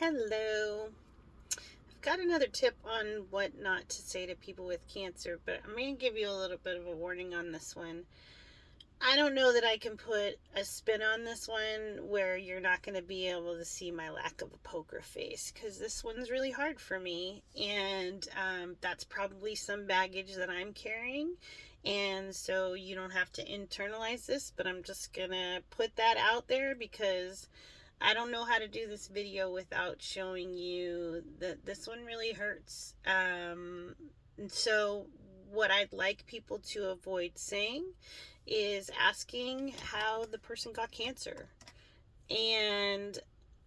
Hello. I've got another tip on what not to say to people with cancer, but I'm going to give you a little bit of a warning on this one. I don't know that I can put a spin on this one where you're not going to be able to see my lack of a poker face, because this one's really hard for me, and that's probably some baggage that I'm carrying. And so you don't have to internalize this, but I'm just going to put that out there because I don't know how to do this video without showing you that this one really hurts. So what I'd like people to avoid saying is asking how the person got cancer. And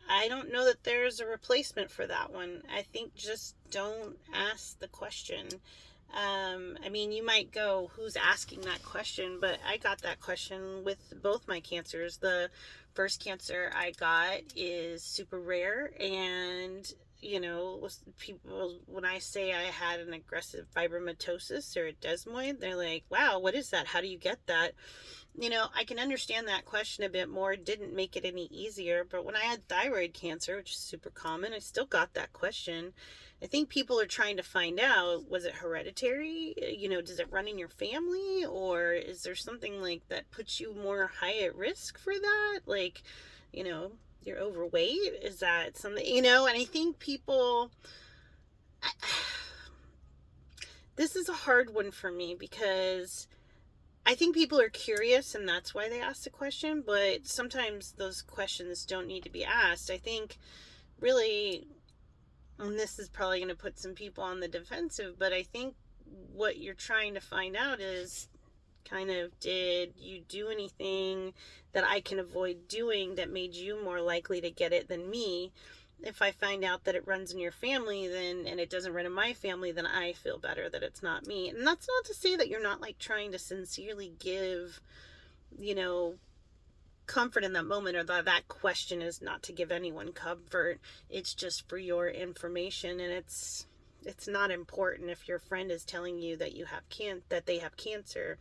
I don't know that there's a replacement for that one. I think just don't ask the question. You might go, who's asking that question? But I got that question with both my cancers. The first cancer I got is super rare, and people, when I say I had an aggressive fibromatosis or a desmoid, they're like, wow, what is that? How do you get that? I can understand that question a bit more. It didn't make it any easier. But when I had thyroid cancer, which is super common, I still got that question. I think people are trying to find out, was it hereditary? Does it run in your family? Or is there something like that puts you more high at risk for that? Like, you're overweight? Is that something, and I think people, this is a hard one for me because I think people are curious and that's why they ask the question, but sometimes those questions don't need to be asked. I think really, and this is probably going to put some people on the defensive, but I think what you're trying to find out is kind of, did you do anything that I can avoid doing that made you more likely to get it than me? If I find out that it runs in your family, then, and it doesn't run in my family, then I feel better that it's not me. And that's not to say that you're not like trying to sincerely give, you know, comfort in that moment, or that question is not to give anyone comfort. It's just for your information, and it's not important if your friend is telling you that that they have cancer.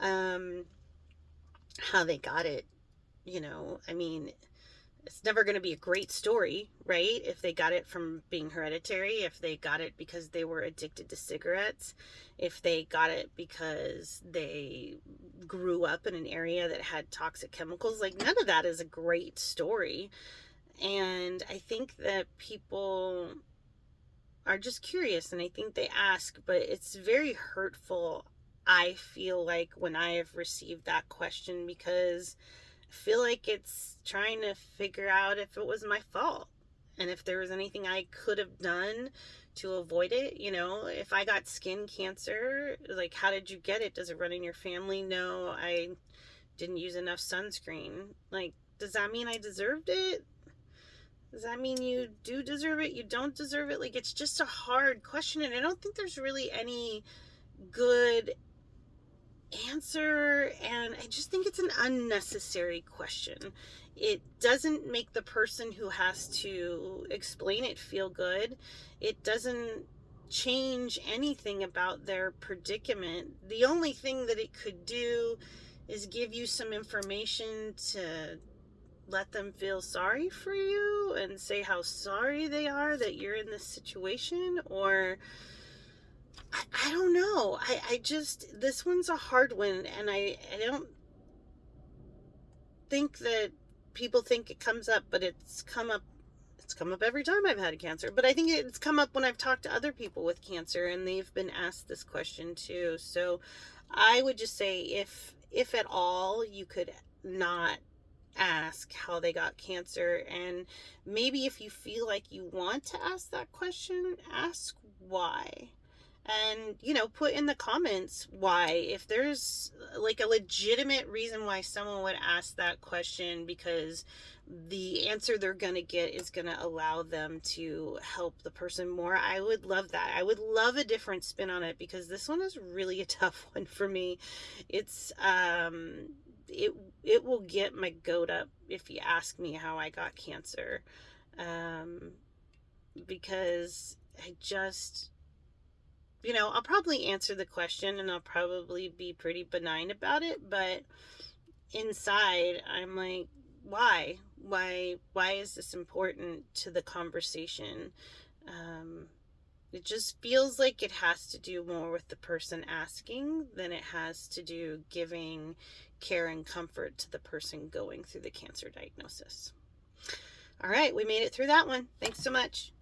um how they got it, it's never going to be a great story, right? If they got it from being hereditary, if they got it because they were addicted to cigarettes, if they got it because they grew up in an area that had toxic chemicals, like none of that is a great story. And I think that people are just curious, and I think they ask, but it's very hurtful, I feel like, when I have received that question, because I feel like it's trying to figure out if it was my fault and if there was anything I could have done to avoid it. If I got skin cancer, like, how did you get it? Does it run in your family? No, I didn't use enough sunscreen. Like, does that mean I deserved it? Does that mean you do deserve it? You don't deserve it? Like, it's just a hard question, and I don't think there's really any good answer, and I just think it's an unnecessary question. It doesn't make the person who has to explain it feel good. It doesn't change anything about their predicament. The only thing that it could do is give you some information to let them feel sorry for you and say how sorry they are that you're in this situation. Or I don't know. I just, this one's a hard one, and I don't think that people think it comes up, but it's come up every time I've had cancer. But I think it's come up when I've talked to other people with cancer and they've been asked this question too. So I would just say, if at all, you could not ask how they got cancer. And maybe if you feel like you want to ask that question, ask why. And put in the comments why, if there's like a legitimate reason why someone would ask that question, because the answer they're going to get is going to allow them to help the person more. I would love that. I would love a different spin on it, because this one is really a tough one for me. It's it will get my goat up if you ask me how I got cancer, because I just, I'll probably answer the question and I'll probably be pretty benign about it, but inside I'm like, why? Why is this important to the conversation? It just feels like it has to do more with the person asking than it has to do giving care and comfort to the person going through the cancer diagnosis. All right, we made it through that one. Thanks so much.